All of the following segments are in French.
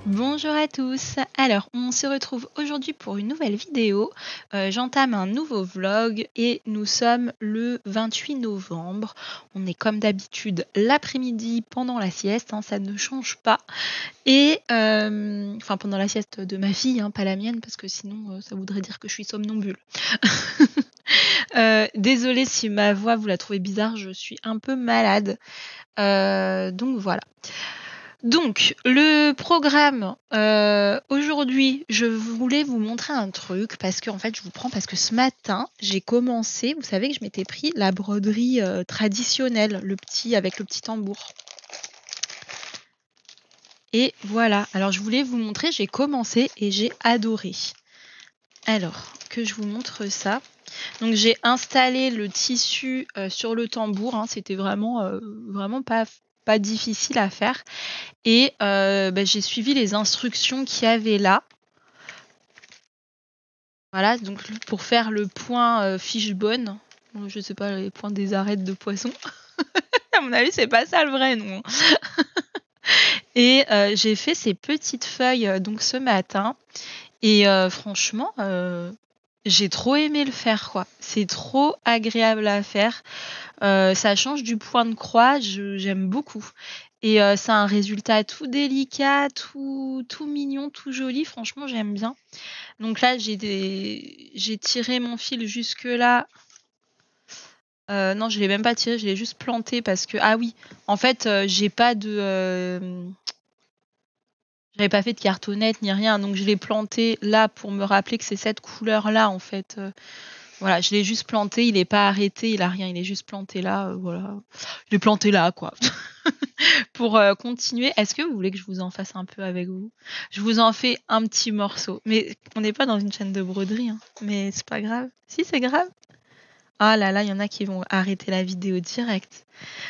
Bonjour à tous. Alors, on se retrouve aujourd'hui pour une nouvelle vidéo. J'entame un nouveau vlog et nous sommes le 28 novembre. On est comme d'habitude l'après-midi pendant la sieste, ça ne change pas. Et enfin pendant la sieste de ma fille, pas la mienne, parce que sinon ça voudrait dire que je suis somnambule. Désolée si ma voix vous la trouvez bizarre, je suis un peu malade. Donc voilà. Donc, le programme, aujourd'hui, je voulais vous montrer un truc parce que en fait, je vous prends parce que ce matin, j'ai commencé, vous savez que je m'étais pris la broderie traditionnelle, avec le petit tambour. Et voilà, alors je voulais vous montrer, j'ai commencé et j'ai adoré. Alors, que je vous montre ça. Donc, j'ai installé le tissu sur le tambour, c'était vraiment pas difficile à faire. Et j'ai suivi les instructions qu'il y avait là. Voilà, donc pour faire le point fishbone, je sais pas, les points des arêtes de poisson. À mon avis, c'est pas ça le vrai nom. Et j'ai fait ces petites feuilles donc ce matin. Et franchement, j'ai trop aimé le faire, quoi. C'est trop agréable à faire. Ça change du point de croix, j'aime beaucoup. Et c'est un résultat tout délicat, tout mignon, tout joli. Franchement, j'aime bien. Donc là, j'ai tiré mon fil jusque là. Non, je l'ai même pas tiré, je l'ai juste planté parce que ah oui, en fait, j'avais pas fait de cartonnette ni rien, donc je l'ai planté là pour me rappeler que c'est cette couleur là en fait. Voilà, je l'ai juste planté, il est pas arrêté, il a rien, il est juste planté là, voilà. Je l'ai planté là, quoi. Pour continuer, est-ce que vous voulez que je vous en fasse un peu avec vous? Je vous en fais un petit morceau. Mais on n'est pas dans une chaîne de broderie, mais c'est pas grave. Si, c'est grave. Ah là là, il y en a qui vont arrêter la vidéo direct.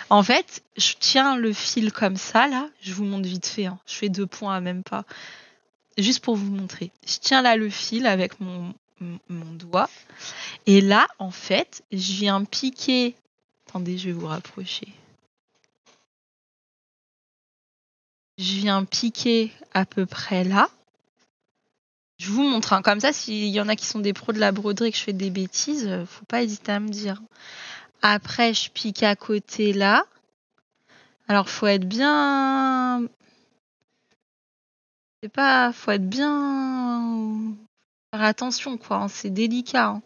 En fait, je tiens le fil comme ça, là. Je vous montre vite fait. Je fais 2 points, même pas. Juste pour vous montrer. Je tiens là le fil avec mon doigt. Et là, en fait, je viens piquer. Attendez, je vais vous rapprocher. Je viens piquer à peu près là. Je vous montre, comme ça, s'il y en a qui sont des pros de la broderie et que je fais des bêtises, faut pas hésiter à me dire. Après, je pique à côté là. Alors, faut être bien... Faut être bien... Faire attention, quoi. C'est délicat.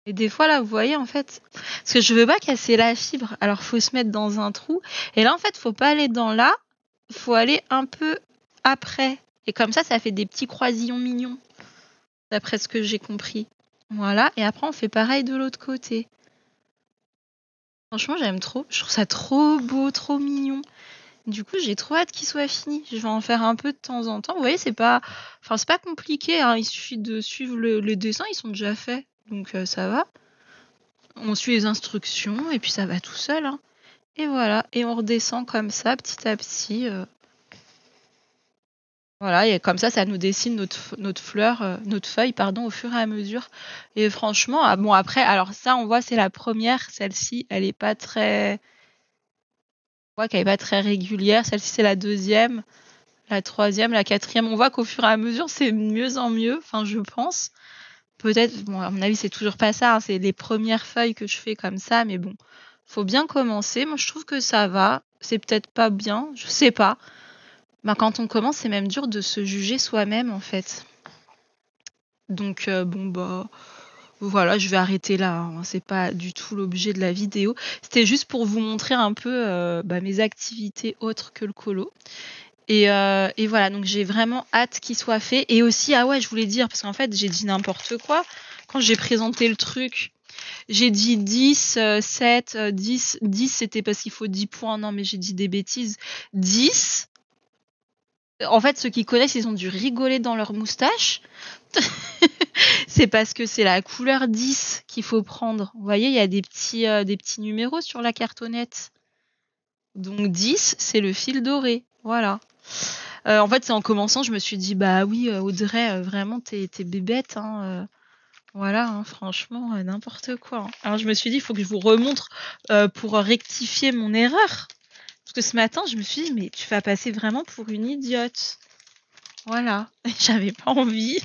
Et des fois, là, vous voyez, en fait... Parce que je veux pas casser la fibre. Alors, faut se mettre dans un trou. Et là, en fait, faut pas aller dans là. Faut aller un peu après. Et comme ça fait des petits croisillons mignons. D'après ce que j'ai compris. Voilà. Et après, on fait pareil de l'autre côté. Franchement, j'aime trop. Je trouve ça trop beau, trop mignon. Du coup, j'ai trop hâte qu'il soit fini. Je vais en faire un peu de temps en temps. Vous voyez, c'est pas compliqué. Il suffit de suivre le dessin. Ils sont déjà faits. Donc, ça va. On suit les instructions et puis ça va tout seul. Et voilà. Et on redescend comme ça, petit à petit. Voilà, et comme ça nous dessine notre feuille, au fur et à mesure. Et franchement, bon après, alors ça, on voit, c'est la première. Celle-ci, elle est pas très... On voit qu'elle est pas très régulière. Celle-ci, c'est la deuxième, la troisième, la quatrième. On voit qu'au fur et à mesure, c'est de mieux en mieux, je pense. Peut-être, bon, à mon avis, c'est toujours pas ça. C'est les premières feuilles que je fais comme ça, mais bon, faut bien commencer. Moi, je trouve que ça va. C'est peut-être pas bien, je sais pas. Quand on commence, c'est même dur de se juger soi-même, en fait. Donc, voilà, je vais arrêter là. C'est pas du tout l'objet de la vidéo. C'était juste pour vous montrer un peu mes activités autres que le colo. Et voilà, donc j'ai vraiment hâte qu'il soit fait. Et aussi, ah ouais, je voulais dire, parce qu'en fait, j'ai dit n'importe quoi. Quand j'ai présenté le truc, j'ai dit 10, 7, 10. 10, c'était parce qu'il faut 10 points. Non, mais j'ai dit des bêtises. 10. En fait, ceux qui connaissent, ils ont dû rigoler dans leur moustache. C'est parce que c'est la couleur 10 qu'il faut prendre. Vous voyez, il y a des petits numéros sur la cartonnette. Donc 10, c'est le fil doré. Voilà. En fait, c'est en commençant, je me suis dit, bah oui, Audrey, vraiment, t'es bébête. Voilà, franchement, n'importe quoi. Alors je me suis dit, il faut que je vous remontre pour rectifier mon erreur. Parce que ce matin, je me suis dit, mais tu vas passer vraiment pour une idiote. Voilà, j'avais pas envie.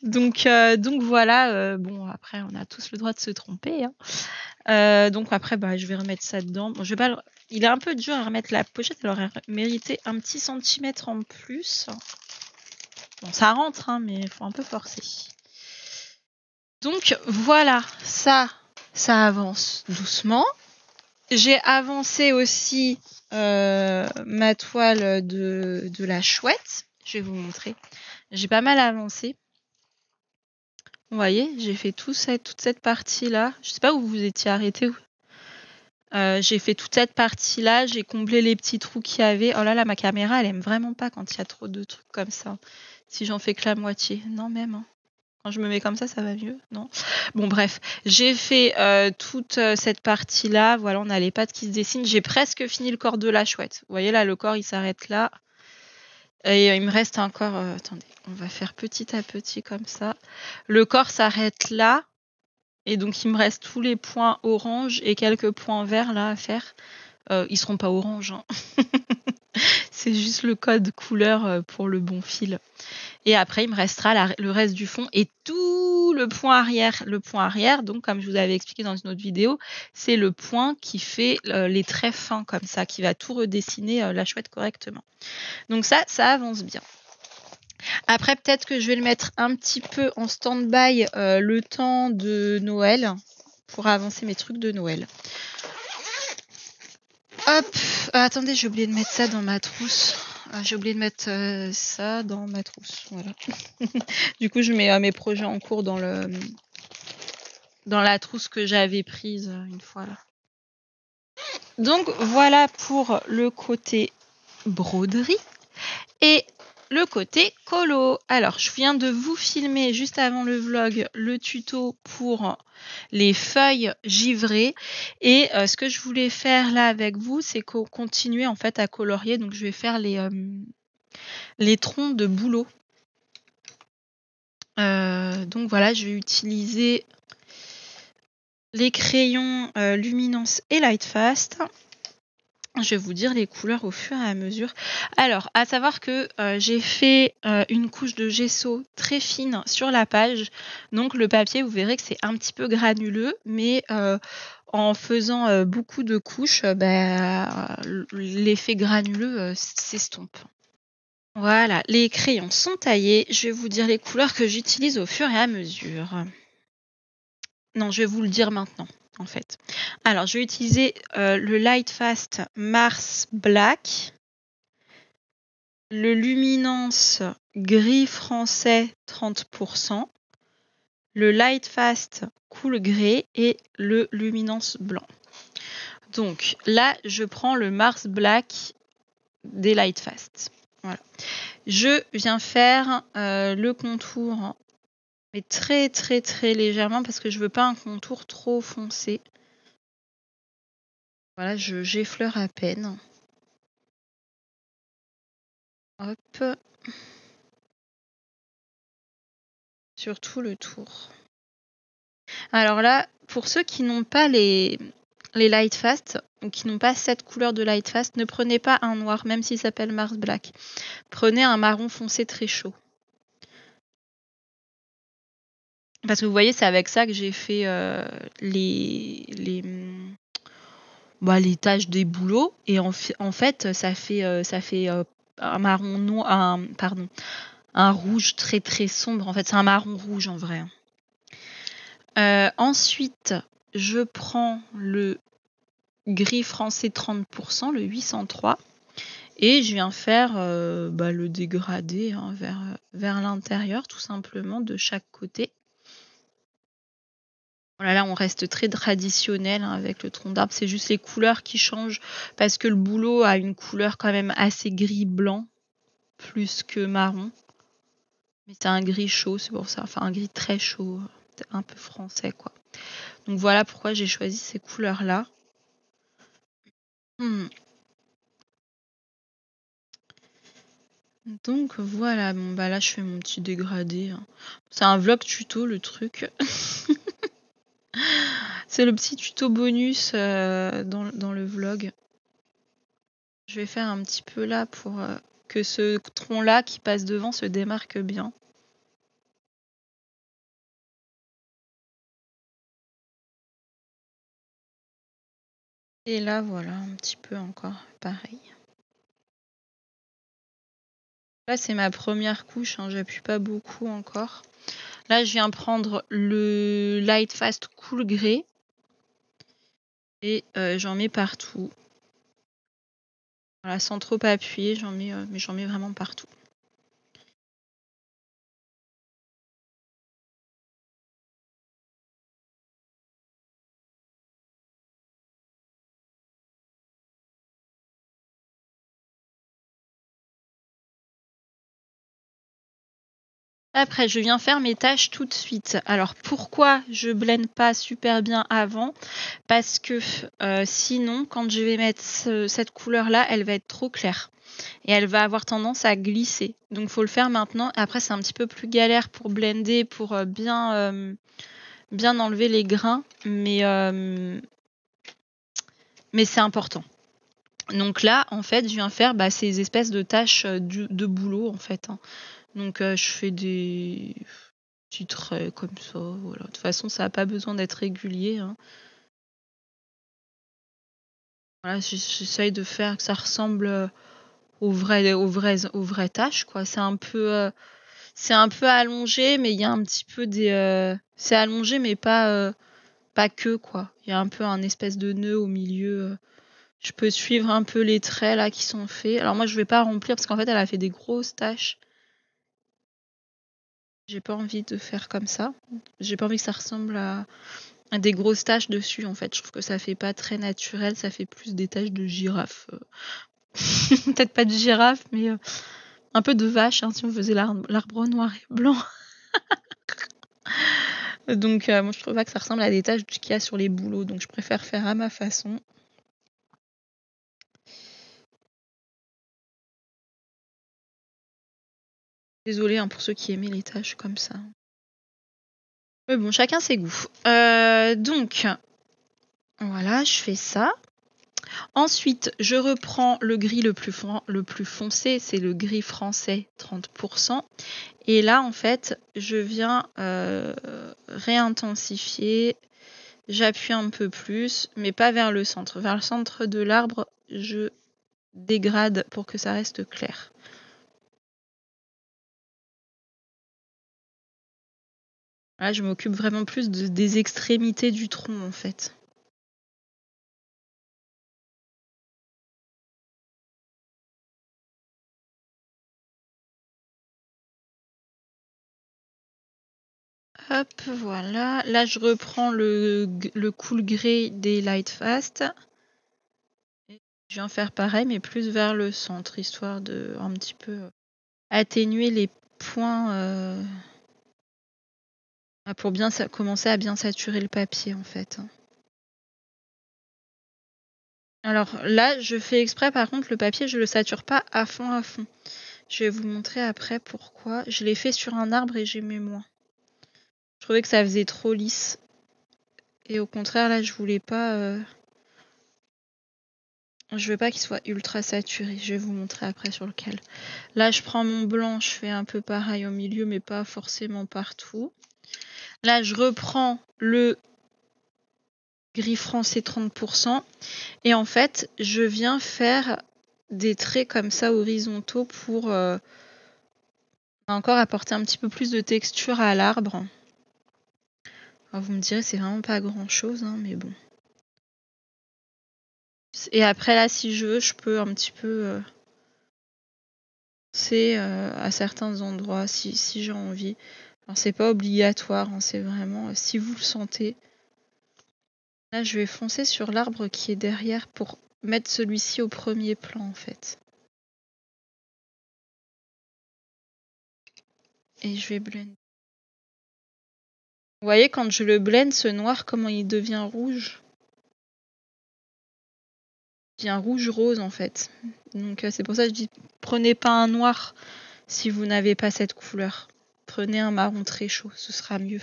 Donc voilà, bon, après, on a tous le droit de se tromper. Hein. Donc après, bah, je vais remettre ça dedans. Bon, je vais pas le... Il est un peu dur à remettre la pochette, elle aurait mérité un petit centimètre en plus. Bon, ça rentre, hein, mais il faut un peu forcer. Donc voilà, ça avance doucement. J'ai avancé aussi ma toile de la chouette. Je vais vous montrer. J'ai pas mal avancé. Vous voyez, j'ai fait toute cette partie-là. Je sais pas où vous étiez arrêté. J'ai fait toute cette partie-là. J'ai comblé les petits trous qu'il y avait. Oh là là, ma caméra, elle aime vraiment pas quand il y a trop de trucs comme ça. Si j'en fais que la moitié. Non, même. Hein. Quand je me mets comme ça va mieux, non? Bon, bref, j'ai fait toute cette partie-là. Voilà, on a les pattes qui se dessinent. J'ai presque fini le corps de la chouette. Vous voyez, là, le corps, il s'arrête là. Et il me reste encore... attendez, on va faire petit à petit comme ça. Le corps s'arrête là. Et donc, il me reste tous les points orange et quelques points verts, là, à faire. Ils seront pas orange, hein. C'est juste le code couleur pour le bon fil. Et après, il me restera le reste du fond et tout le point arrière. Le point arrière, donc comme je vous avais expliqué dans une autre vidéo, c'est le point qui fait les traits fins comme ça, qui va tout redessiner la chouette correctement. Donc ça avance bien. Après, peut-être que je vais le mettre un petit peu en stand-by le temps de Noël pour avancer mes trucs de Noël. Hop, attendez, j'ai oublié de mettre ça dans ma trousse. J'ai oublié de mettre ça dans ma trousse. Voilà. Du coup, je mets mes projets en cours dans la trousse que j'avais prise une fois là. Donc voilà pour le côté broderie et le côté colo. Alors, je viens de vous filmer juste avant le vlog le tuto pour les feuilles givrées. Et ce que je voulais faire là avec vous, c'est continuer en fait à colorier. Donc, je vais faire les troncs de bouleau. Donc voilà, je vais utiliser les crayons Luminance et Lightfast. Je vais vous dire les couleurs au fur et à mesure. Alors, à savoir que j'ai fait une couche de gesso très fine sur la page. Donc, le papier, vous verrez que c'est un petit peu granuleux, mais en faisant beaucoup de couches, l'effet granuleux s'estompe. Voilà, les crayons sont taillés. Je vais vous dire les couleurs que j'utilise au fur et à mesure. Non, je vais vous le dire maintenant, en fait. Alors, je vais utiliser le Lightfast Mars Black, le Luminance Gris Français 30%, le Lightfast Cool Grey et le Luminance Blanc. Donc, là, je prends le Mars Black des Lightfast. Voilà. Je viens faire le contour, mais très très très légèrement parce que je veux pas un contour trop foncé. Voilà, j'effleure à peine. Hop. Sur tout le tour. Alors là, pour ceux qui n'ont pas les Lightfast, ou qui n'ont pas cette couleur de Lightfast, ne prenez pas un noir, même s'il s'appelle Mars Black. Prenez un marron foncé très chaud. Parce que vous voyez, c'est avec ça que j'ai fait les taches des bouleaux. Et en fait, ça fait un marron noir, un rouge très très sombre. En fait, c'est un marron rouge en vrai. Ensuite, je prends le gris français 30%, le 803. Et je viens faire le dégradé hein, vers l'intérieur, tout simplement, de chaque côté. Voilà, là, on reste très traditionnel hein, avec le tronc d'arbre. C'est juste les couleurs qui changent parce que le bouleau a une couleur quand même assez gris-blanc, plus que marron. Mais c'est un gris chaud, c'est pour ça. Enfin, un gris très chaud, un peu français, quoi. Donc voilà pourquoi j'ai choisi ces couleurs-là. Donc voilà, bon bah là je fais mon petit dégradé. Hein. C'est un vlog tuto le truc. C'est le petit tuto bonus dans le vlog. Je vais faire un petit peu là pour que ce tronc-là qui passe devant se démarque bien. Et là, voilà, un petit peu encore pareil. Là, c'est ma première couche, hein, j'appuie pas beaucoup encore. Là, je viens prendre le Light Fast Cool Grey et j'en mets partout. Voilà, sans trop appuyer, mais j'en mets vraiment partout. Après, je viens faire mes tâches tout de suite. Alors, pourquoi je blende pas super bien avant? Parce que sinon, quand je vais mettre cette couleur-là, elle va être trop claire. Et elle va avoir tendance à glisser. Donc, faut le faire maintenant. Après, c'est un petit peu plus galère pour blender, pour bien enlever les grains. Mais c'est important. Donc là, en fait, je viens faire ces espèces de tâches de boulot, en fait. Hein. Donc, je fais des petits traits comme ça. Voilà. De toute façon, ça n'a pas besoin d'être régulier. Hein. Voilà, j'essaye de faire que ça ressemble aux vraies tâches, quoi. C'est un peu allongé, mais il y a un petit peu des. C'est allongé, mais pas que, quoi. Il y a un peu un espèce de nœud au milieu. Je peux suivre un peu les traits là qui sont faits. Alors moi, je vais pas remplir parce qu'en fait, elle a fait des grosses taches. J'ai pas envie de faire comme ça. J'ai pas envie que ça ressemble à des grosses taches dessus, en fait. Je trouve que ça fait pas très naturel. Ça fait plus des taches de girafe. Peut-être pas de girafe, mais un peu de vache, hein, si on faisait l'arbre noir et blanc. Donc, moi, je trouve pas que ça ressemble à des taches qu'il y a sur les bouleaux. Donc, je préfère faire à ma façon. Désolée hein, pour ceux qui aimaient les taches comme ça. Mais bon, chacun ses goûts. Donc, voilà, je fais ça. Ensuite, je reprends le gris le plus foncé, c'est le gris français 30%. Et là, en fait, je viens réintensifier. J'appuie un peu plus, mais pas vers le centre. Vers le centre de l'arbre, je dégrade pour que ça reste clair. Là, je m'occupe vraiment plus des extrémités du tronc, en fait. Hop, voilà. Là, je reprends le cool grey des Light Fast. Et je viens faire pareil, mais plus vers le centre, histoire de un petit peu atténuer les points pour bien commencer à bien saturer le papier, en fait. Alors là, je fais exprès, par contre, le papier, je le sature pas à fond à fond. Je vais vous montrer après pourquoi. Je l'ai fait sur un arbre et j'aimais moins. Je trouvais que ça faisait trop lisse. Et au contraire, là, je voulais pas... Je veux pas qu'il soit ultra saturé. Je vais vous montrer après sur lequel. Là, je prends mon blanc, je fais un peu pareil au milieu, mais pas forcément partout. Là, je reprends le gris français 30%. Et en fait, je viens faire des traits comme ça horizontaux pour encore apporter un petit peu plus de texture à l'arbre. Vous me direz, c'est vraiment pas grand chose, hein, mais bon. Et après, là, si je veux, je peux un petit peu c'est à certains endroits si j'ai envie. Alors, c'est pas obligatoire, hein, c'est vraiment si vous le sentez. Là, je vais foncer sur l'arbre qui est derrière pour mettre celui-ci au premier plan, en fait. Et je vais blender. Vous voyez, quand je le blende, ce noir, comment il devient rouge? Il devient rouge-rose, en fait. Donc, c'est pour ça que je dis, prenez pas un noir si vous n'avez pas cette couleur. Prenez un marron très chaud, ce sera mieux.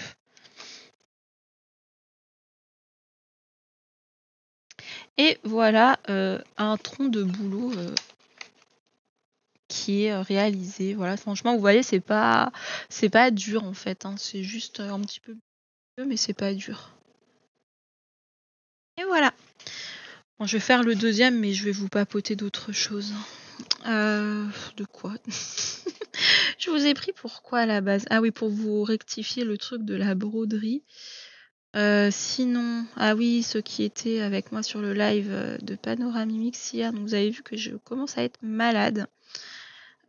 Et voilà un tronc de boulot qui est réalisé. Voilà, franchement, vous voyez, c'est pas dur en fait. Hein. C'est juste un petit peu, mais c'est pas dur. Et voilà. Bon, je vais faire le deuxième, mais je vais vous papoter d'autres choses. De quoi? Je vous ai pris pourquoi à la base? Ah oui, pour vous rectifier le truc de la broderie. Sinon, ah oui, ceux qui étaient avec moi sur le live de Panoramimix hier, donc vous avez vu que je commence à être malade.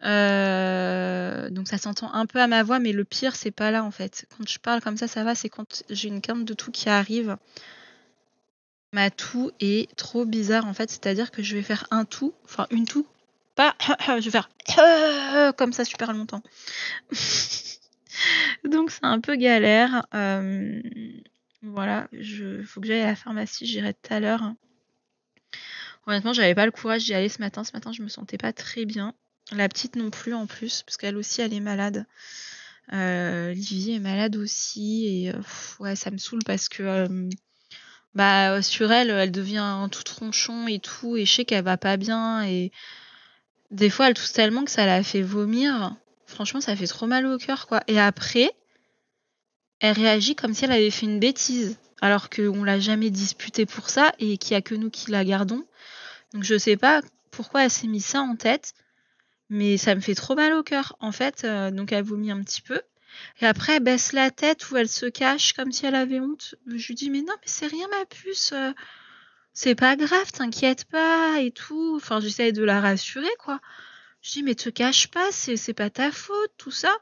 Donc ça s'entend un peu à ma voix, mais le pire, c'est pas là en fait. Quand je parle comme ça va, c'est quand j'ai une quinte de toux qui arrive. Ma toux est trop bizarre en fait, c'est-à-dire que je vais faire un toux, enfin une toux, pas je vais faire comme ça super longtemps. Donc c'est un peu galère. Voilà, faut que j'aille à la pharmacie, j'irai tout à l'heure. Honnêtement, j'avais pas le courage d'y aller ce matin. Ce matin, je me sentais pas très bien. La petite non plus en plus, parce qu'elle aussi, elle est malade. Livie est malade aussi, et ouais, ça me saoule parce que sur elle devient tout tronchon et tout, et je sais qu'elle va pas bien, et des fois, elle tousse tellement que ça la fait vomir. Franchement, ça fait trop mal au cœur, quoi. Et après, elle réagit comme si elle avait fait une bêtise, alors qu'on l'a jamais disputée pour ça, et qu'il y a que nous qui la gardons. Donc je sais pas pourquoi elle s'est mis ça en tête, mais ça me fait trop mal au cœur. En fait, donc elle vomit un petit peu. Et après, elle baisse la tête ou elle se cache comme si elle avait honte. Je lui dis, mais non, mais c'est rien ma puce. C'est pas grave, t'inquiète pas et tout. Enfin, j'essaye de la rassurer, quoi. Je dis, mais te cache pas, c'est pas ta faute, tout ça.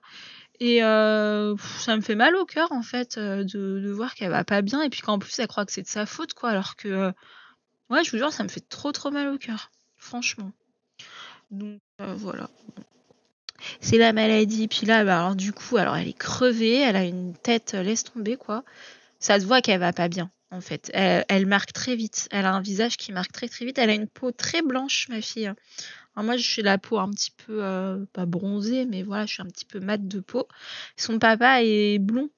Et ça me fait mal au cœur, en fait, de voir qu'elle va pas bien. Et puis qu'en plus, elle croit que c'est de sa faute, quoi. Alors que, ouais, je vous jure, ça me fait trop mal au cœur. Franchement. Donc, voilà. C'est la maladie. Puis là, alors du coup, alors elle est crevée, elle a une tête, laisse tomber, quoi. Ça se voit qu'elle va pas bien, en fait. Elle marque très vite. Elle a un visage qui marque très vite. Elle a une peau très blanche, ma fille. Alors moi, je suis la peau un petit peu, pas bronzée, mais voilà, je suis un petit peu mate de peau. Son papa est blond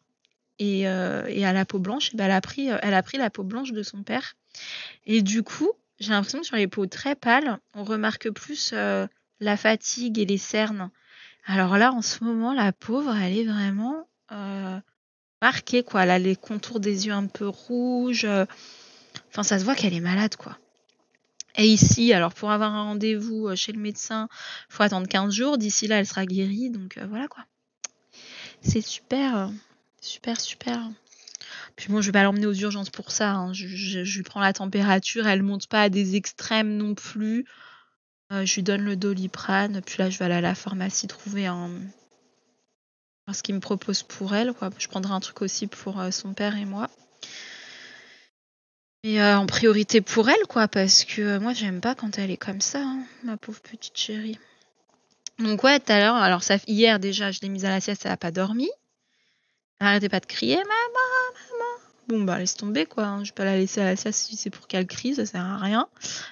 et a la peau blanche. Et ben, elle a pris la peau blanche de son père. Et du coup, j'ai l'impression que sur les peaux très pâles, on remarque plus la fatigue et les cernes. Alors là, en ce moment, la pauvre, elle est vraiment marquée, quoi. Elle a les contours des yeux un peu rouges. Enfin, ça se voit qu'elle est malade, quoi. Et ici, alors pour avoir un rendez-vous chez le médecin, il faut attendre 15 jours. D'ici là, elle sera guérie. Donc voilà, quoi. C'est super, super. Puis bon, je vais pas l'emmener aux urgences pour ça. Hein. Je lui prends la température. Elle monte pas à des extrêmes non plus. Je lui donne le Doliprane. Puis là, je vais aller à la pharmacie trouver ce qu'il me propose pour elle, quoi. Je prendrai un truc aussi pour son père et moi. Mais en priorité pour elle, quoi, parce que moi, j'aime pas quand elle est comme ça, hein, ma pauvre petite chérie. Donc ouais, tout à l'heure, alors hier déjà, je l'ai mise à la sieste, elle a pas dormi. Elle arrêtait pas de crier, maman. Bon, bah laisse tomber, quoi. Hein. Je vais pas la laisser à la sieste si c'est pour qu'elle crie, ça sert à rien.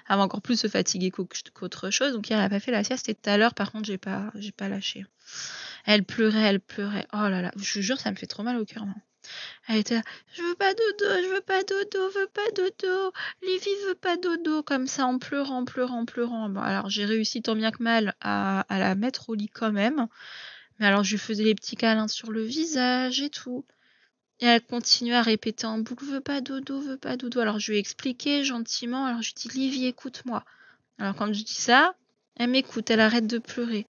Elle va encore plus se fatiguer qu'autre chose. Donc hier, elle a pas fait la sieste. Et tout à l'heure, par contre, j'ai pas lâché. Elle pleurait. Oh là là, je vous jure, ça me fait trop mal au cœur. Hein. Elle était là, je veux pas dodo. Livie veut pas dodo, comme ça, en pleurant. Bon, alors j'ai réussi tant bien que mal à la mettre au lit quand même. Mais alors je lui faisais les petits câlins sur le visage et tout. Et elle continuait à répéter en boucle, veut pas dodo. Alors je lui ai expliqué gentiment, alors je lui ai dit, Livie, écoute-moi. Alors quand je dis ça, elle m'écoute, elle arrête de pleurer.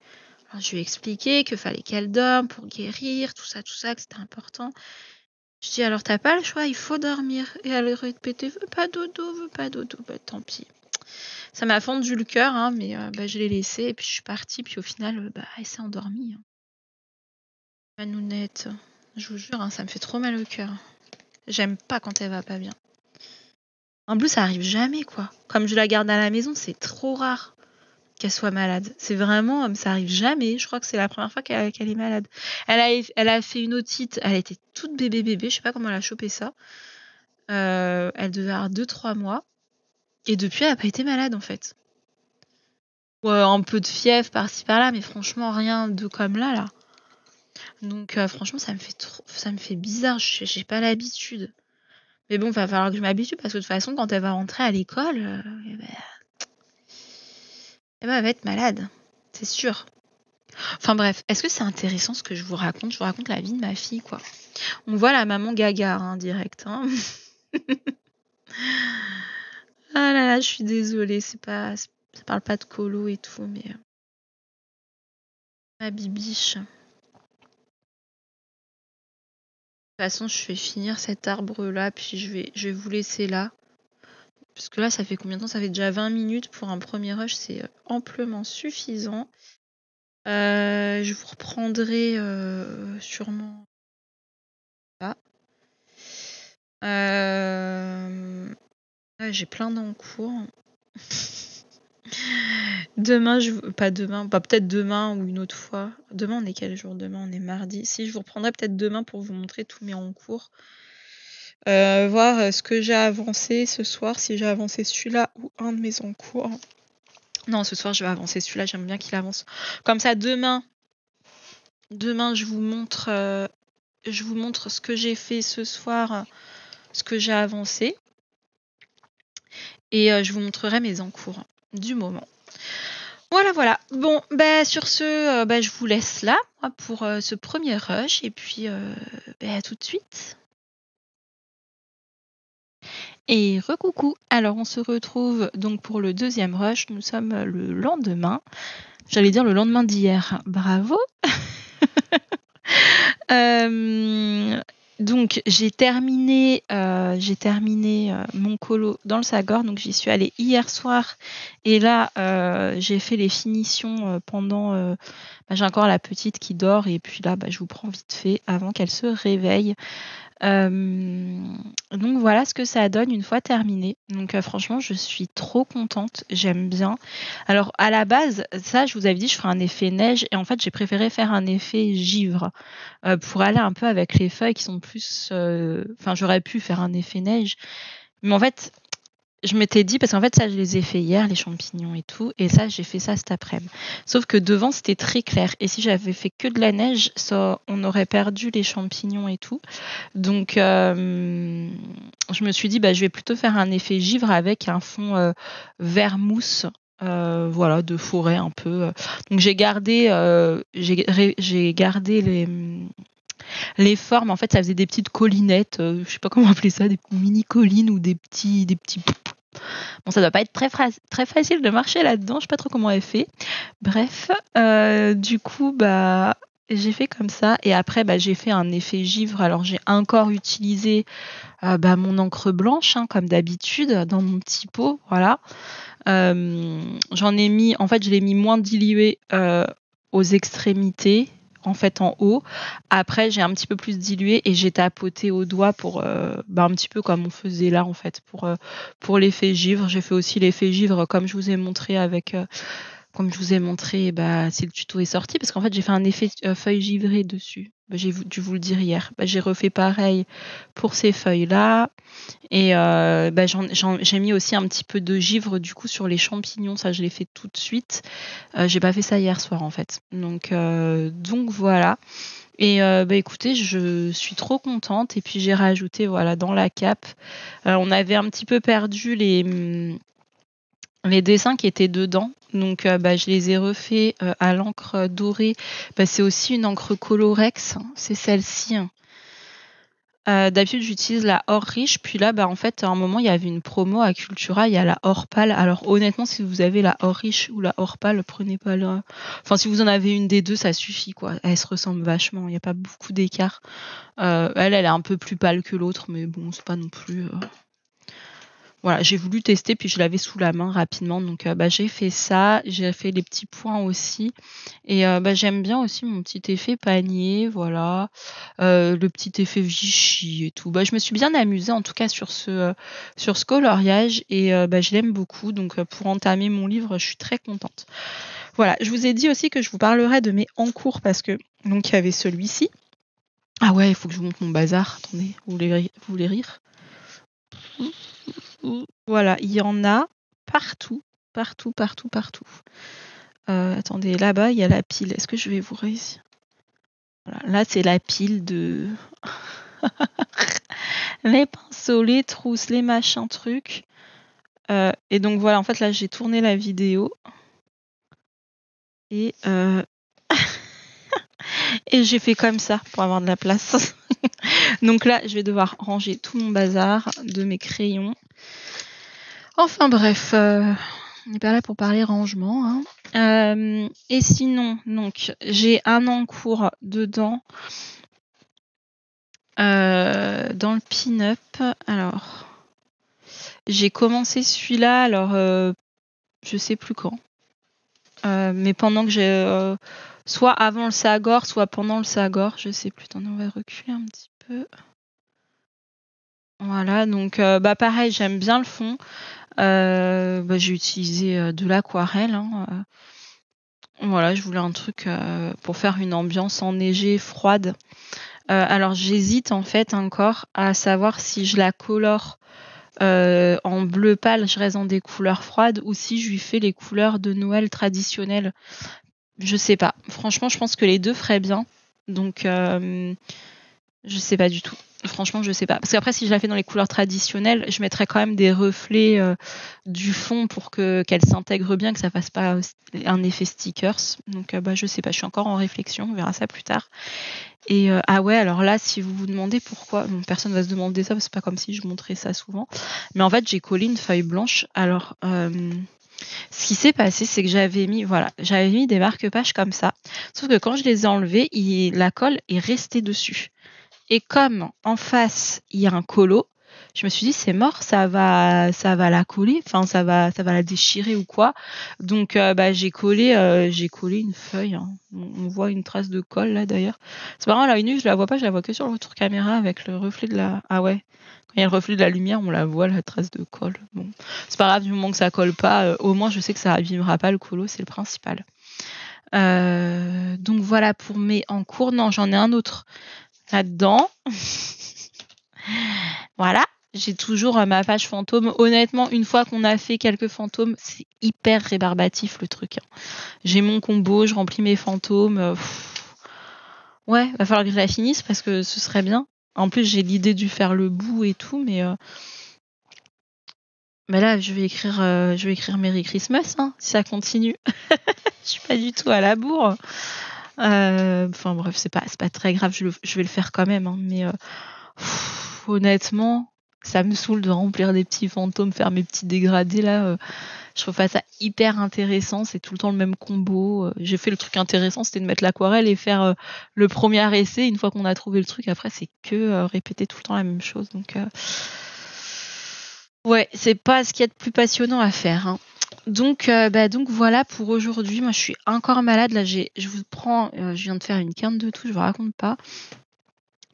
Alors je lui ai expliqué qu'il fallait qu'elle dorme pour guérir, tout ça, que c'était important. Je dis, alors t'as pas le choix, il faut dormir. Et elle répétait, veut pas dodo. Bah tant pis. Ça m'a fendu le cœur, hein, mais je l'ai laissé et puis je suis partie. Puis au final, elle s'est endormie. Hein. Ma nounette, je vous jure, hein, ça me fait trop mal au cœur. J'aime pas quand elle va pas bien. En plus, ça arrive jamais, quoi. Comme je la garde à la maison, c'est trop rare qu'elle soit malade. C'est vraiment, ça arrive jamais. Je crois que c'est la première fois qu'elle est malade. Elle a fait une otite, elle était toute bébé. Je sais pas comment elle a chopé ça. Elle devait avoir 2-3 mois. Et depuis, elle n'a pas été malade, en fait. Un peu de fièvre par-ci par-là, mais franchement, rien de comme là. Donc, franchement, ça me fait bizarre. J'ai pas l'habitude. Mais bon, va falloir que je m'habitue parce que de toute façon, quand elle va rentrer à l'école, elle va être malade. C'est sûr. Enfin bref, est-ce que c'est intéressant ce que je vous raconte? Je vous raconte la vie de ma fille, quoi. On voit la maman gaga, hein, direct. Hein. Ah là là, je suis désolée, ça parle pas de colo et tout, mais ma bibiche. De toute façon, je vais finir cet arbre-là, puis je vais vous laisser là. Parce que là, ça fait combien de temps? Ça fait déjà 20 minutes pour un premier rush, c'est amplement suffisant. Je vous reprendrai sûrement là. J'ai plein d'encours. Demain, pas demain, peut-être demain ou une autre fois. Demain, on est quel jour? Demain, on est mardi. Si, je vous reprendrai peut-être demain pour vous montrer tous mes encours. Voir ce que j'ai avancé ce soir, si j'ai avancé celui-là ou un de mes encours. Non, ce soir, je vais avancer celui-là, j'aime bien qu'il avance. Comme ça, demain, je vous montre ce que j'ai fait ce soir, ce que j'ai avancé. Et je vous montrerai mes encours du moment. Voilà. Bon, sur ce, je vous laisse là pour ce premier rush. Et puis, à tout de suite. Et recoucou. Alors, on se retrouve donc pour le deuxième rush. Nous sommes le lendemain. J'allais dire le lendemain d'hier. Bravo. Donc j'ai terminé mon colo dans le Sagor, donc j'y suis allée hier soir et là j'ai fait les finitions pendant j'ai encore la petite qui dort et puis là je vous prends vite fait avant qu'elle se réveille. Donc voilà ce que ça donne une fois terminé. Donc franchement, je suis trop contente, j'aime bien. Alors à la base, ça je vous avais dit, je ferai un effet neige et en fait j'ai préféré faire un effet givre pour aller un peu avec les feuilles qui sont plus. Enfin, j'aurais pu faire un effet neige, mais en fait, je m'étais dit parce qu'en fait ça je les ai fait hier, les champignons et tout, et ça j'ai fait ça cet après-midi. Sauf que devant c'était très clair et si j'avais fait que de la neige, on aurait perdu les champignons et tout. Donc je me suis dit je vais plutôt faire un effet givre avec un fond vert mousse. Voilà, de forêt un peu. Donc j'ai gardé les formes. En fait, ça faisait des petites collinettes. Je sais pas comment appeler ça, des mini collines ou des petits. Bon, ça doit pas être très facile de marcher là-dedans. Je sais pas trop comment elle fait. Bref, du coup, j'ai fait comme ça et après j'ai fait un effet givre. Alors j'ai encore utilisé mon encre blanche comme d'habitude dans mon petit pot, voilà. J'en ai mis, en fait je l'ai mis moins dilué aux extrémités, en fait en haut. Après j'ai un petit peu plus dilué et j'ai tapoté au doigt pour un petit peu comme on faisait là en fait pour l'effet givre. J'ai fait aussi l'effet givre comme je vous ai montré si le tuto est sorti, parce qu'en fait j'ai fait un effet feuille givrée dessus. J'ai dû vous le dire hier. J'ai refait pareil pour ces feuilles-là. Et j'ai mis aussi un petit peu de givre du coup sur les champignons. Ça, je l'ai fait tout de suite. J'ai pas fait ça hier soir en fait. Donc voilà. Et écoutez, je suis trop contente. Et puis j'ai rajouté dans la cape. On avait un petit peu perdu les dessins qui étaient dedans. Donc je les ai refaits à l'encre dorée. C'est aussi une encre Colorex, c'est celle-ci. D'habitude j'utilise la or riche, puis là en fait à un moment il y avait une promo à Cultura, il y a la or pâle. Alors honnêtement si vous avez la or riche ou la or pâle, prenez pas la. Enfin si vous en avez une des deux ça suffit quoi. Elles se ressemblent vachement, il n'y a pas beaucoup d'écart. Elle est un peu plus pâle que l'autre, mais bon c'est pas non plus. Voilà, j'ai voulu tester, puis je l'avais sous la main rapidement. Donc, j'ai fait ça. J'ai fait les petits points aussi. Et j'aime bien aussi mon petit effet panier, voilà. Le petit effet Vichy et tout. Je me suis bien amusée, en tout cas, sur ce coloriage. Et je l'aime beaucoup. Donc, pour entamer mon livre, je suis très contente. Voilà, je vous ai dit aussi que je vous parlerai de mes encours, parce que donc il y avait celui-ci. Ah ouais, il faut que je vous montre mon bazar. Attendez, vous voulez rire? Voilà, il y en a partout. Attendez, là-bas, il y a la pile. Est-ce que je vais vous réussir? Voilà, là, c'est la pile de... les pinceaux, les trousses, les machins trucs. Et donc voilà, en fait là j'ai tourné la vidéo et et j'ai fait comme ça pour avoir de la place. Donc là je vais devoir ranger tout mon bazar de mes crayons. Enfin bref, on n'est pas là pour parler rangement, hein. Et sinon, donc j'ai un encours dedans dans le pin-up. Alors, j'ai commencé celui-là, alors je sais plus quand. Mais pendant que j'ai soit avant le Sagor, soit pendant le Sagor, je sais plus. Attendez, on va reculer un petit peu. Voilà, donc pareil, j'aime bien le fond. J'ai utilisé de l'aquarelle. Hein. Voilà, je voulais un truc pour faire une ambiance enneigée, froide. Alors j'hésite en fait encore à savoir si je la colore en bleu pâle, je reste dans des couleurs froides, ou si je lui fais les couleurs de Noël traditionnelles. Je sais pas. Franchement, je pense que les deux feraient bien. Donc je sais pas du tout. Franchement, je sais pas. Parce qu'après, si je la fais dans les couleurs traditionnelles, je mettrais quand même des reflets du fond pour qu'elle s'intègre bien, que ça fasse pas un effet stickers. Donc, je sais pas. Je suis encore en réflexion. On verra ça plus tard. Et ah ouais, alors là, si vous vous demandez pourquoi, bon, personne va se demander ça, parce que c'est pas comme si je montrais ça souvent. Mais en fait, j'ai collé une feuille blanche. Alors, ce qui s'est passé, c'est que j'avais mis des marque-pages comme ça. Sauf que quand je les ai enlevés, la colle est restée dessus. Et comme en face, il y a un colo, je me suis dit, c'est mort, ça va la coller, enfin, ça va la déchirer ou quoi. Donc, j'ai collé une feuille. Hein. On voit une trace de colle, là, d'ailleurs. C'est marrant, là, une je la vois pas, je la vois que sur le retour caméra avec le reflet de la... Ah ouais, quand il y a le reflet de la lumière, on la voit, la trace de colle. Bon, c'est pas grave, du moment que ça colle pas, au moins, je sais que ça abîmera pas le colo, c'est le principal. Donc, voilà pour mes en cours. Non, j'en ai un autre là-dedans. Voilà, j'ai toujours ma page fantôme. Honnêtement, une fois qu'on a fait quelques fantômes, c'est hyper rébarbatif le truc. Hein. J'ai mon combo, je remplis mes fantômes. Ouais, va falloir que je la finisse parce que ce serait bien. En plus, j'ai l'idée de faire le bout et tout, mais là, je vais écrire Merry Christmas hein, si ça continue. Je suis pas du tout à la bourre. Enfin bref, c'est pas très grave, je vais le faire quand même. Hein, mais honnêtement, ça me saoule de remplir des petits fantômes, faire mes petits dégradés là. Je trouve pas ça hyper intéressant, c'est tout le temps le même combo. J'ai fait le truc intéressant, c'était de mettre l'aquarelle et faire le premier essai. Une fois qu'on a trouvé le truc, après c'est que répéter tout le temps la même chose. Donc ouais, c'est pas ce qu'il y a de plus passionnant à faire. Hein. Donc voilà pour aujourd'hui. Moi je suis encore malade là. Je viens de faire une quinte de tout, je vous raconte pas.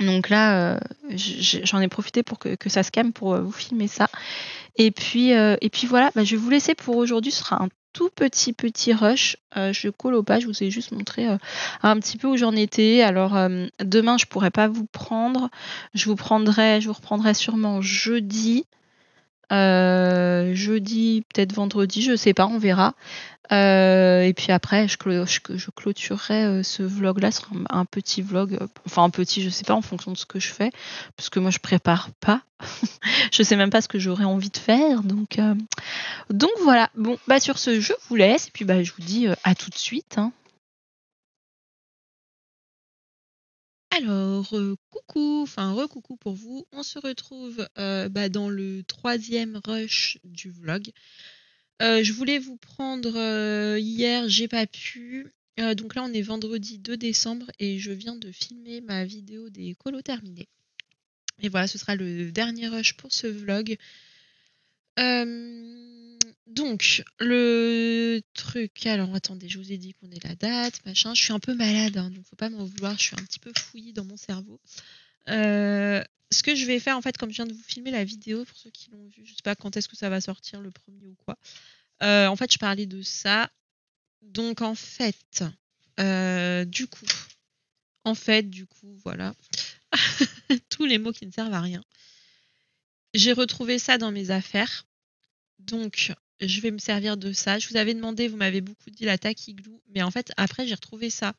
Donc là, j'en ai profité pour que ça se calme pour vous filmer ça. Et puis voilà, je vais vous laisser pour aujourd'hui. Ce sera un tout petit rush. Je colle au pas, je vous ai juste montré un petit peu où j'en étais. Alors demain, je pourrais pas vous prendre. Je vous reprendrai sûrement jeudi. Jeudi, peut-être vendredi, je sais pas, on verra. Et puis après, je clôturerai ce vlog-là, ce sera un petit vlog, enfin un petit, je sais pas, en fonction de ce que je fais, parce que moi je prépare pas, je sais même pas ce que j'aurais envie de faire, donc voilà. Bon, sur ce, je vous laisse, et puis je vous dis à tout de suite. Hein. Alors, recoucou pour vous. On se retrouve dans le 3e rush du vlog. Je voulais vous prendre hier, j'ai pas pu. Donc là, on est vendredi 2 décembre et je viens de filmer ma vidéo des colos terminés. Et voilà, ce sera le dernier rush pour ce vlog. Donc, le truc... Alors, attendez, je vous ai dit qu'on est la date, machin. Je suis un peu malade, hein, donc faut pas m'en vouloir. Je suis un petit peu fouillie dans mon cerveau. Ce que je vais faire, en fait, comme je viens de vous filmer la vidéo, pour ceux qui l'ont vu, je sais pas quand est-ce que ça va sortir, le premier ou quoi. En fait, je parlais de ça. Donc, en fait, du coup, voilà. Tous les mots qui ne servent à rien. J'ai retrouvé ça dans mes affaires. Donc, je vais me servir de ça. Je vous avais demandé, vous m'avez beaucoup dit la Tacky Glue. Mais en fait, après, j'ai retrouvé ça.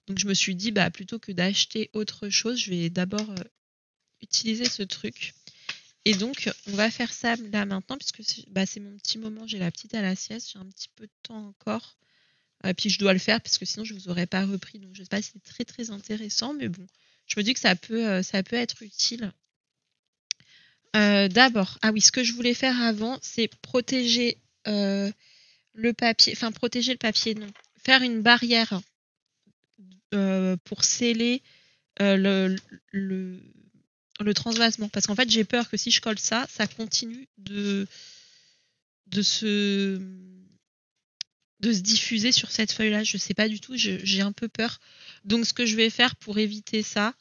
Donc, je me suis dit, plutôt que d'acheter autre chose, je vais d'abord utiliser ce truc. Et donc, on va faire ça là maintenant, puisque c'est mon petit moment. J'ai la petite à la sieste, j'ai un petit peu de temps encore. Puis je dois le faire, parce que sinon, je vous aurais pas repris. Donc, je sais pas si c'est très, très intéressant, mais bon, je me dis que ça peut être utile. D'abord, ah oui, ce que je voulais faire avant, c'est protéger le papier. Enfin, protéger le papier, non. Faire une barrière pour sceller le transvasement. Parce qu'en fait, j'ai peur que si je colle ça, ça continue de se diffuser sur cette feuille-là. Je sais pas du tout, j'ai un peu peur. Donc, ce que je vais faire pour éviter ça,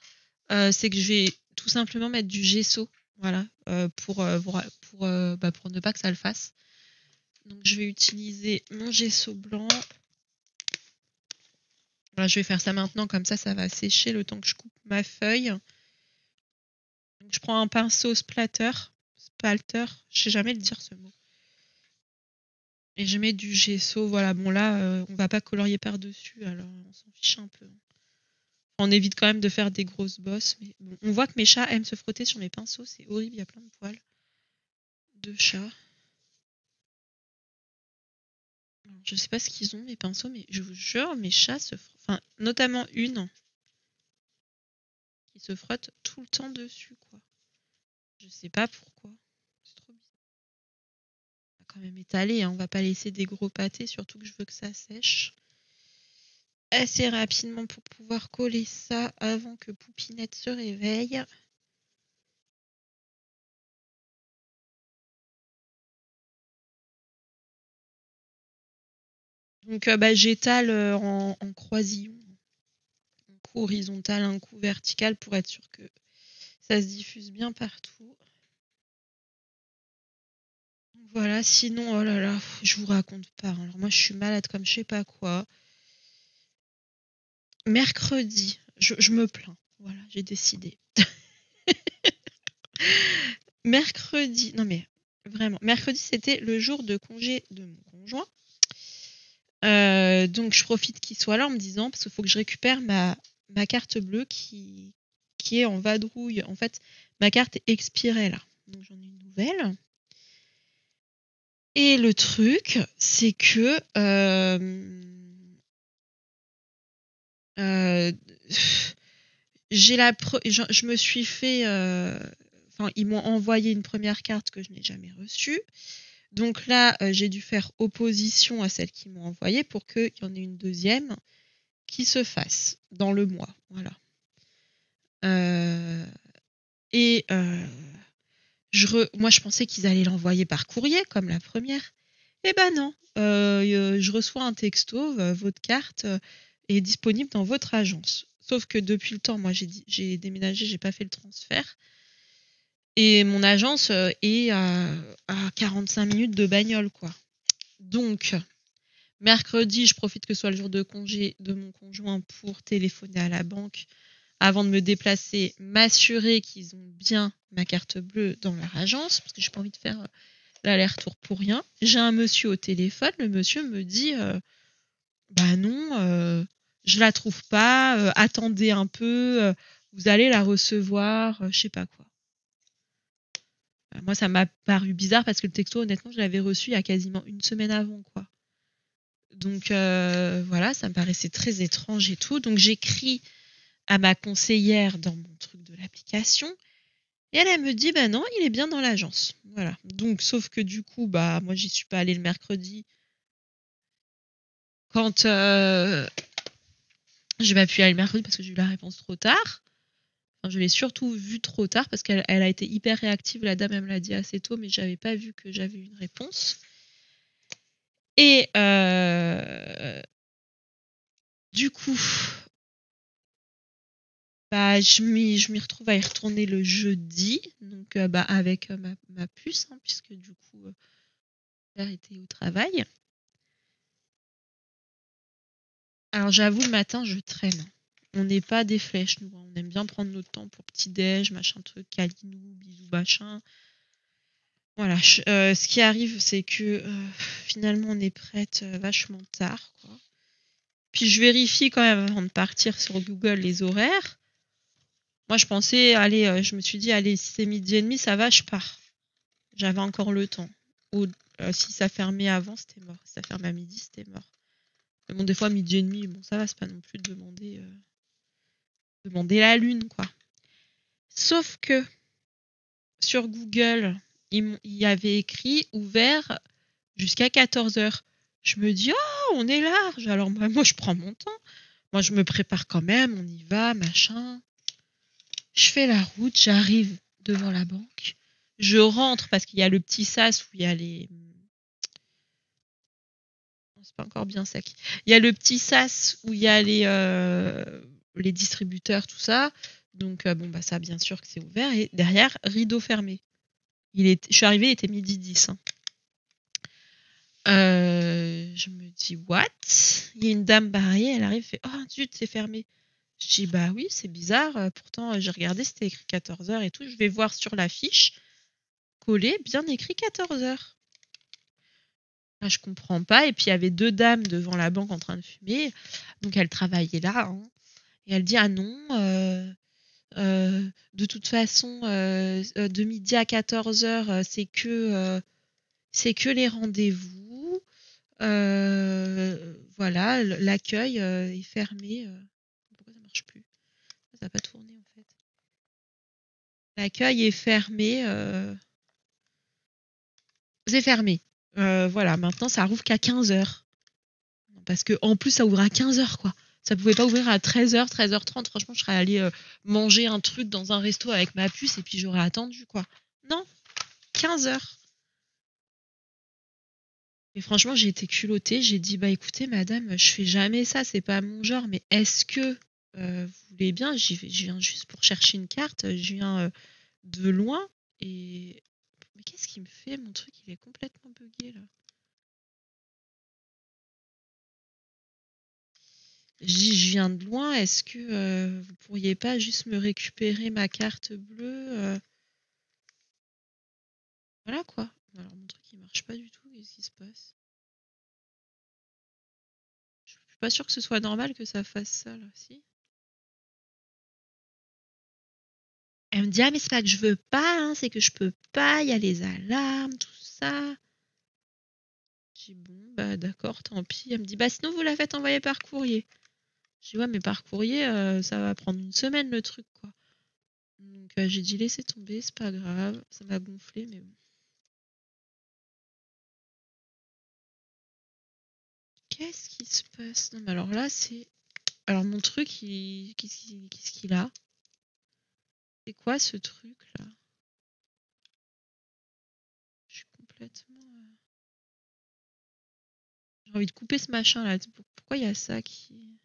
c'est que je vais tout simplement mettre du gesso, voilà, pour ne pas que ça le fasse. Donc, je vais utiliser mon gesso blanc. Voilà, je vais faire ça maintenant, comme ça va sécher le temps que je coupe ma feuille. Donc, je prends un pinceau spalter, je sais jamais le dire ce mot. Et je mets du gesso, voilà. Bon là, on va pas colorier par-dessus, alors on s'en fiche un peu. On évite quand même de faire des grosses bosses. Mais bon, on voit que mes chats aiment se frotter sur mes pinceaux, c'est horrible, il y a plein de poils de chats. Je sais pas ce qu'ils ont, mes pinceaux, mais je vous jure, mes chats se frottent. Enfin, notamment une qui se frotte tout le temps dessus, quoi. Je sais pas pourquoi. C'est trop bizarre. On va quand même étaler, hein. On va pas laisser des gros pâtés, surtout que je veux que ça sèche assez rapidement pour pouvoir coller ça avant que Poupinette se réveille. Donc j'étale en croisillon, un coup horizontal, un coup vertical pour être sûr que ça se diffuse bien partout. Voilà, sinon, oh là là, je vous raconte pas. Alors moi, je suis malade comme je sais pas quoi. Mercredi, je me plains. Voilà, j'ai décidé. Mercredi, non mais vraiment, mercredi, c'était le jour de congé de mon conjoint. Donc je profite qu'il soit là en me disant, parce qu'il faut que je récupère ma carte bleue qui est en vadrouille. En fait, ma carte expirait là. Donc j'en ai une nouvelle. Et le truc, c'est que je me suis fait... ils m'ont envoyé une première carte que je n'ai jamais reçue. Donc là, j'ai dû faire opposition à celle qu'ils m'ont envoyée pour qu'il y en ait une deuxième qui se fasse dans le mois. Voilà. Moi, je pensais qu'ils allaient l'envoyer par courrier, comme la première. Eh ben non. Je reçois un texto, votre carte est disponible dans votre agence. Sauf que depuis le temps, moi, j'ai déménagé, j'ai pas fait le transfert. Et mon agence est à 45 minutes de bagnole, quoi. Donc, mercredi, je profite que ce soit le jour de congé de mon conjoint pour téléphoner à la banque avant de me déplacer, m'assurer qu'ils ont bien ma carte bleue dans leur agence, parce que j'ai pas envie de faire l'aller-retour pour rien. J'ai un monsieur au téléphone, le monsieur me dit bah non, je la trouve pas, attendez un peu, vous allez la recevoir, je sais pas quoi. Moi, ça m'a paru bizarre parce que le texto, honnêtement, je l'avais reçu il y a quasiment une semaine avant, quoi. Donc voilà, ça me paraissait très étrange et tout. Donc j'écris à ma conseillère dans mon truc de l'application et elle me dit bah non, il est bien dans l'agence. Voilà. Donc sauf que du coup, bah moi j'y suis pas allée le mercredi. Quand j'ai pas pu aller le mercredi parce que j'ai eu la réponse trop tard. Enfin, je l'ai surtout vue trop tard parce qu'elle a été hyper réactive. La dame, elle me l'a dit assez tôt, mais j'avais pas vu que j'avais une réponse. Et du coup, bah, je m'y retrouve à y retourner le jeudi, donc avec ma puce, hein, puisque du coup, père était au travail. Alors j'avoue, le matin, je traîne. On n'est pas des flèches, nous. On aime bien prendre notre temps pour petit-déj, machin truc, câlinou, bisous, machin. Voilà. Ce qui arrive, c'est que finalement, on est prête vachement tard, quoi. Puis je vérifie quand même avant de partir sur Google les horaires. Moi, je pensais, allez, je me suis dit, allez, si c'est 12h30, ça va, je pars. J'avais encore le temps. Ou si ça fermait avant, c'était mort. Si ça fermait à midi, c'était mort. Mais bon, des fois, 12h30, bon, ça va, c'est pas non plus de demander la lune, quoi. Sauf que sur Google, il y avait écrit ouvert jusqu'à 14h. Je me dis, oh, on est large. Alors, moi, je prends mon temps. Moi, je me prépare quand même, on y va, machin. Je fais la route, j'arrive devant la banque. Je rentre parce qu'il y a le petit sas où il y a les... C'est pas encore bien sec. Il y a le petit sas où il y a les distributeurs, tout ça. Donc, bon, bah, ça, bien sûr que c'est ouvert. Et derrière, rideau fermé. Je suis arrivée, il était 12h10. Hein. Je me dis, what? Il y a une dame barrière, elle arrive, fait, oh, zut, c'est fermé. Je dis, bah oui, c'est bizarre. Pourtant, j'ai regardé, c'était écrit 14h et tout. Je vais voir sur l'affiche, collé, bien écrit 14h. Ah, je comprends pas. Et puis, il y avait 2 dames devant la banque en train de fumer. Donc, elles travaillaient là. Hein. Et elle dit, ah non, de toute façon, de midi à 14h, c'est que les rendez-vous. Voilà, l'accueil est fermé. Pourquoi ça marche plus? Ça n'a pas tourné en fait. L'accueil est fermé. C'est fermé. Voilà, maintenant ça rouvre qu'à 15h. Parce que en plus ça ouvre à 15h quoi. Ça pouvait pas ouvrir à 13h, 13h30. Franchement, je serais allée manger un truc dans un resto avec ma puce et puis j'aurais attendu quoi. Non, 15h. Et franchement, j'ai été culottée. J'ai dit, bah écoutez, madame, je fais jamais ça, c'est pas mon genre, mais est-ce que vous voulez bien? Je viens juste pour chercher une carte, je viens de loin. Et. Mais qu'est-ce qu'il me fait? Mon truc, il est complètement bugué là. Je dis, je viens de loin, est-ce que vous pourriez pas juste me récupérer ma carte bleue? Voilà quoi. Alors mon truc, il marche pas du tout, qu'est-ce qui se passe? Je suis pas sûre que ce soit normal que ça fasse ça là, si? Elle me dit, ah, mais c'est pas que je veux pas, hein, c'est que je peux pas, il y a les alarmes, tout ça. Je dis, bon, bah d'accord, tant pis. Elle me dit, bah sinon vous la faites envoyer par courrier. Je dis, ouais, mais par courrier, ça va prendre une semaine le truc, quoi. Donc j'ai dit, laissez tomber, c'est pas grave. Ça m'a gonflé, mais bon. Qu'est-ce qui se passe? Non, mais alors là, c'est. Alors mon truc, qu'est-ce qu'il a? C'est quoi ce truc là? Je suis complètement. J'ai envie de couper ce machin là. Pourquoi il y a ça qui.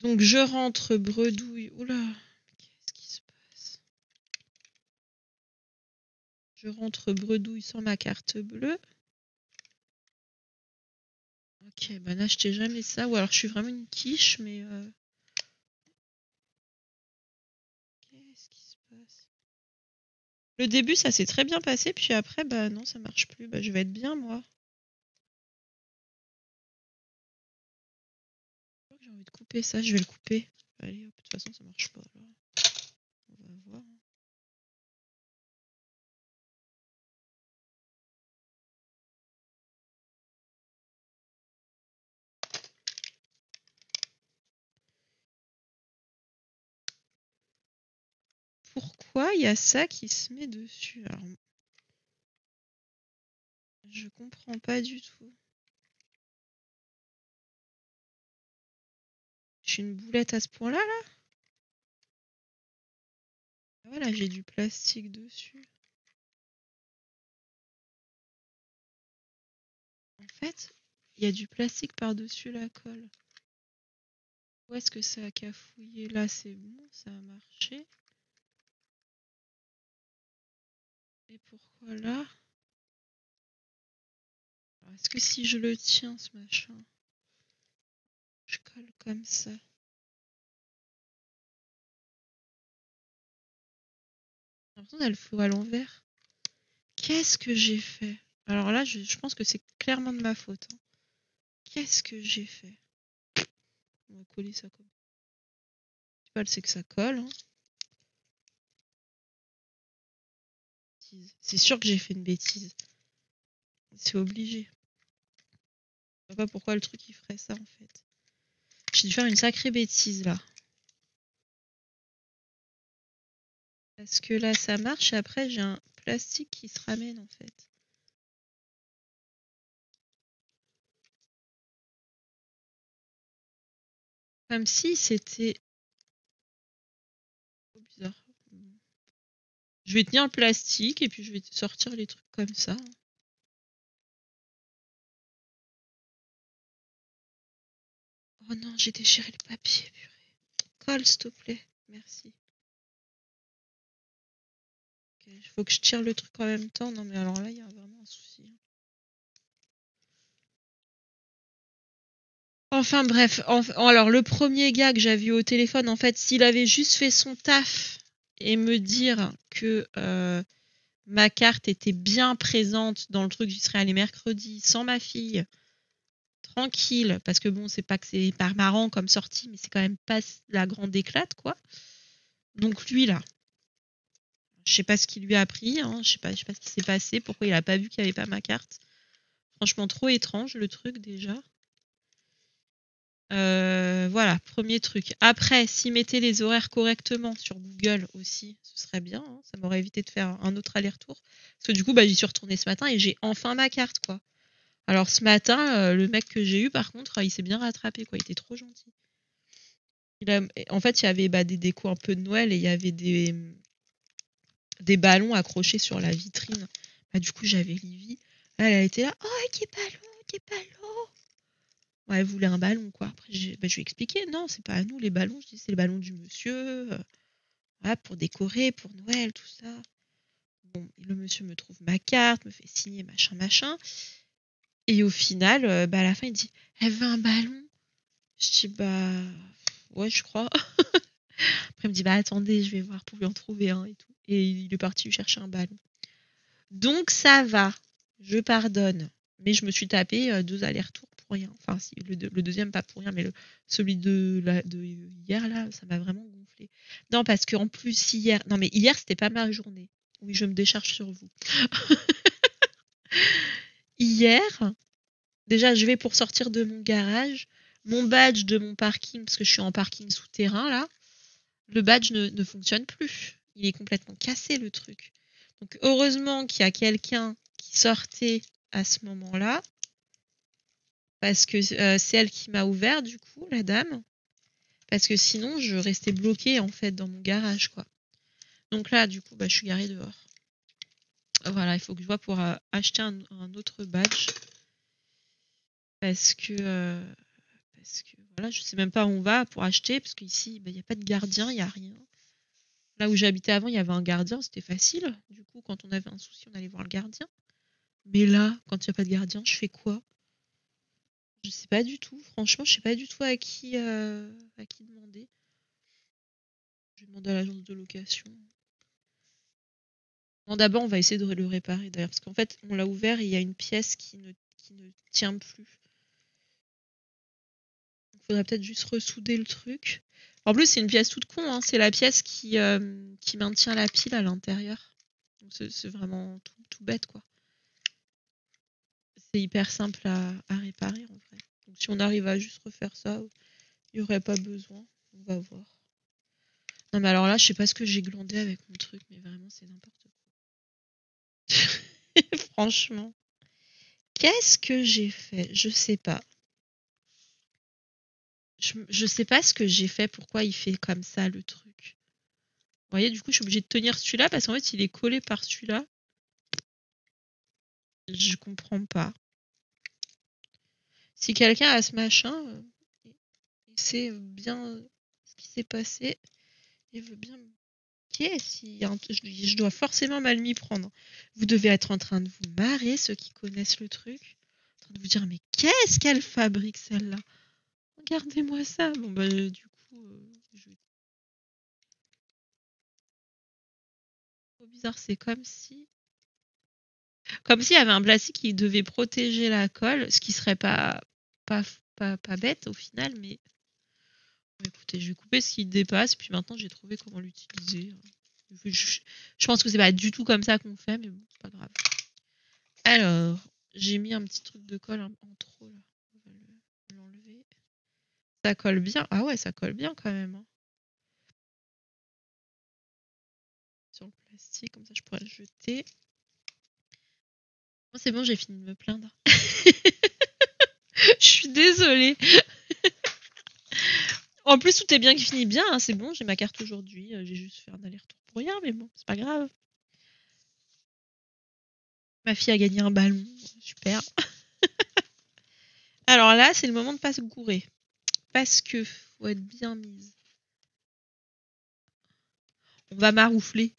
Donc je rentre bredouille. Oula, qu'est-ce qui se passe? Je rentre bredouille sans ma carte bleue. Ok, bah n'achetez jamais ça. Ou alors je suis vraiment une quiche, mais. Qu'est-ce qui se passe? Le début, ça s'est très bien passé, puis après, bah non, ça marche plus. Bah je vais être bien, moi. J'ai envie de couper ça, je vais le couper. Allez, hop, de toute façon, ça marche pas. Alors. On va voir. Pourquoi il y a ça qui se met dessus? Alors, je comprends pas du tout. Je suis une boulette à ce point-là, là? Voilà, j'ai du plastique dessus. En fait, il y a du plastique par-dessus la colle. Où est-ce que ça a cafouillé? Là, c'est bon, ça a marché. Et pourquoi là? Est-ce que si je le tiens, ce machin, je colle comme ça? J'ai l'impression qu'elle faut à l'envers. Qu'est-ce que j'ai fait? Alors là, je pense que c'est clairement de ma faute. Hein. Qu'est-ce que j'ai fait? On va coller ça comme. Tu vois, c'est que ça colle. Hein. C'est sûr que j'ai fait une bêtise. C'est obligé. Je vois pas pourquoi le truc il ferait ça en fait. J'ai dû faire une sacrée bêtise là. Parce que là ça marche et après j'ai un plastique qui se ramène en fait. Comme si c'était bizarre. Je vais tenir le plastique et puis je vais sortir les trucs comme ça. Oh non, j'ai déchiré le papier, purée. Colle, s'il te plaît. Merci. Il faut que je tire le truc en même temps. Non, mais alors là, il y a vraiment un souci. Enfin bref, alors le premier gars que j'avais eu au téléphone, en fait, s'il avait juste fait son taf et me dire que ma carte était bien présente dans le truc, j'y serais allée mercredi sans ma fille, tranquille, parce que bon, c'est pas que c'est pas marrant comme sortie, mais c'est quand même pas la grande éclate, quoi. Donc lui, là, je sais pas ce qu'il lui a appris, hein, je sais pas ce qui s'est passé, pourquoi il a pas vu qu'il y avait pas ma carte. Franchement, trop étrange le truc déjà. Voilà, premier truc. Après, s'il mettait les horaires correctement sur Google aussi, ce serait bien. Hein, ça m'aurait évité de faire un autre aller-retour. Parce que du coup, j'y suis retournée ce matin et j'ai enfin ma carte, quoi. Alors ce matin, le mec que j'ai eu, par contre, il s'est bien rattrapé, quoi. Il était trop gentil. En fait, il y avait des décos un peu de Noël et il y avait des ballons accrochés sur la vitrine. Du coup, j'avais Livy. Elle a été là. Oh, quel ballon. Ouais, elle voulait un ballon, quoi. Après, je lui ai expliqué. Non, c'est pas à nous les ballons. Je dis, c'est les ballons du monsieur. Voilà, pour décorer, pour Noël, tout ça. Bon, le monsieur me trouve ma carte, me fait signer, machin. Et au final, à la fin, il dit, elle veut un ballon. Je dis, ouais, je crois. Après, il me dit, attendez, je vais voir pour lui en trouver un et tout. Et il est parti lui chercher un ballon. Donc, ça va. Je pardonne. Mais je me suis tapé 2 allers-retours pour rien. Enfin, si, le deuxième, pas pour rien, mais celui de hier, là, ça m'a vraiment gonflé. Non, parce qu'en plus, hier... Non, mais hier, c'était pas ma journée. Oui, je me décharge sur vous. Hier, déjà, je vais pour sortir de mon garage. Mon badge de mon parking, parce que je suis en parking souterrain, là, le badge ne fonctionne plus. Il est complètement cassé, le truc. Donc, heureusement qu'il y a quelqu'un qui sortait à ce moment-là, parce que c'est elle qui m'a ouvert, du coup, la dame. Parce que sinon, je restais bloquée, en fait, dans mon garage, quoi. Donc là, du coup, je suis garée dehors. Voilà, il faut que je vois pour acheter un autre badge. Parce que voilà, je sais même pas où on va pour acheter, parce qu'ici, il n'y a pas de gardien, il n'y a rien. Là où j'habitais avant, il y avait un gardien, c'était facile. Du coup, quand on avait un souci, on allait voir le gardien. Mais là, quand il n'y a pas de gardien, je fais quoi? Je sais pas du tout. Franchement, je sais pas du tout à qui demander. Je vais demander à l'agence de location. Non, d'abord, on va essayer de le réparer d'ailleurs, parce qu'en fait, on l'a ouvert et il y a une pièce qui ne tient plus. Il faudrait peut-être juste ressouder le truc. En plus, c'est une pièce toute con, hein. C'est la pièce qui maintient la pile à l'intérieur. Donc, c'est vraiment tout bête, quoi. C'est hyper simple à réparer, en vrai. Donc, si on arrive à juste refaire ça, il n'y aurait pas besoin. On va voir. Non, mais alors là, je sais pas ce que j'ai glandé avec mon truc, mais vraiment, c'est n'importe quoi. Franchement. Qu'est-ce que j'ai fait? Je sais pas. Je sais pas ce que j'ai fait, pourquoi il fait comme ça, le truc. Vous voyez, du coup, je suis obligée de tenir celui-là parce qu'en fait, il est collé par celui-là. Je comprends pas. Si quelqu'un a ce machin, il sait bien ce qui s'est passé et veut bien je dois forcément mal m'y prendre. Vous devez être en train de vous marrer, ceux qui connaissent le truc. En train de vous dire, mais qu'est-ce qu'elle fabrique, celle-là? Regardez-moi ça. Bon, du coup, trop bizarre. C'est comme s'il y avait un plastique qui devait protéger la colle, ce qui serait pas pas bête au final, mais bon, écoutez, je vais couper ce qui dépasse, puis maintenant j'ai trouvé comment l'utiliser. Je pense que c'est pas du tout comme ça qu'on fait, mais bon, c'est pas grave. Alors, j'ai mis un petit truc de colle en trop là. On va l'enlever. Ça colle bien. Ah ouais, ça colle bien quand même. Hein. Sur le plastique, comme ça je pourrais le jeter. Moi, c'est bon, j'ai fini de me plaindre. Je suis désolée. En plus, tout est bien qui finit bien. Hein, c'est bon, j'ai ma carte aujourd'hui. J'ai juste fait un aller-retour pour rien, mais bon, c'est pas grave. Ma fille a gagné un ballon. Super. Alors là, c'est le moment de pas se gourer. Parce que faut être bien mise. On va maroufler.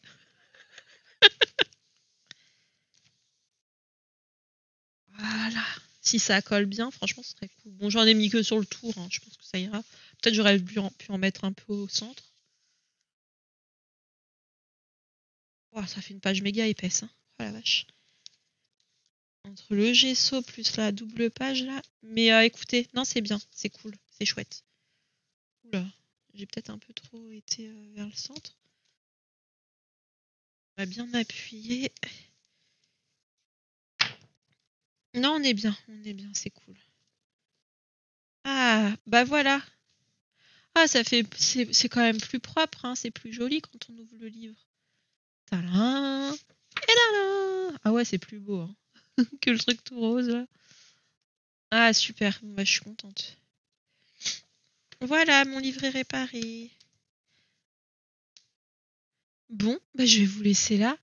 Voilà. Si ça colle bien, franchement, ce serait cool. Bon, j'en ai mis que sur le tour. Hein. Je pense que ça ira. Peut-être j'aurais pu en mettre un peu au centre. Oh, ça fait une page méga épaisse. Hein. Oh la vache. Entre le gesso plus la double page là. Mais écoutez, non, c'est bien. C'est cool. C'est chouette. Oula. J'ai peut-être un peu trop été vers le centre. On va bien m'appuyer. Non, on est bien, c'est cool. Ah, bah voilà. Ah, ça fait, c'est quand même plus propre, hein, c'est plus joli quand on ouvre le livre. Tadam, et là. Ah ouais, c'est plus beau hein, que le truc tout rose là. Ah super, bah, je suis contente. Voilà, mon livre est réparé. Bon, bah, je vais vous laisser là.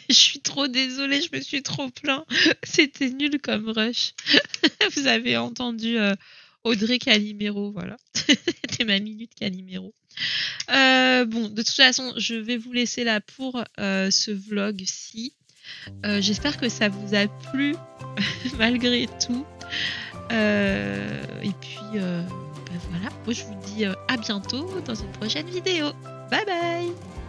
Je suis trop désolée, je me suis trop plaint. C'était nul comme rush. Vous avez entendu Audrey Calimero, voilà. C'était ma minute Calimero. Bon, de toute façon, je vais vous laisser là pour ce vlog-ci. J'espère que ça vous a plu, malgré tout. Et puis, bah voilà, moi je vous dis à bientôt dans une prochaine vidéo. Bye bye!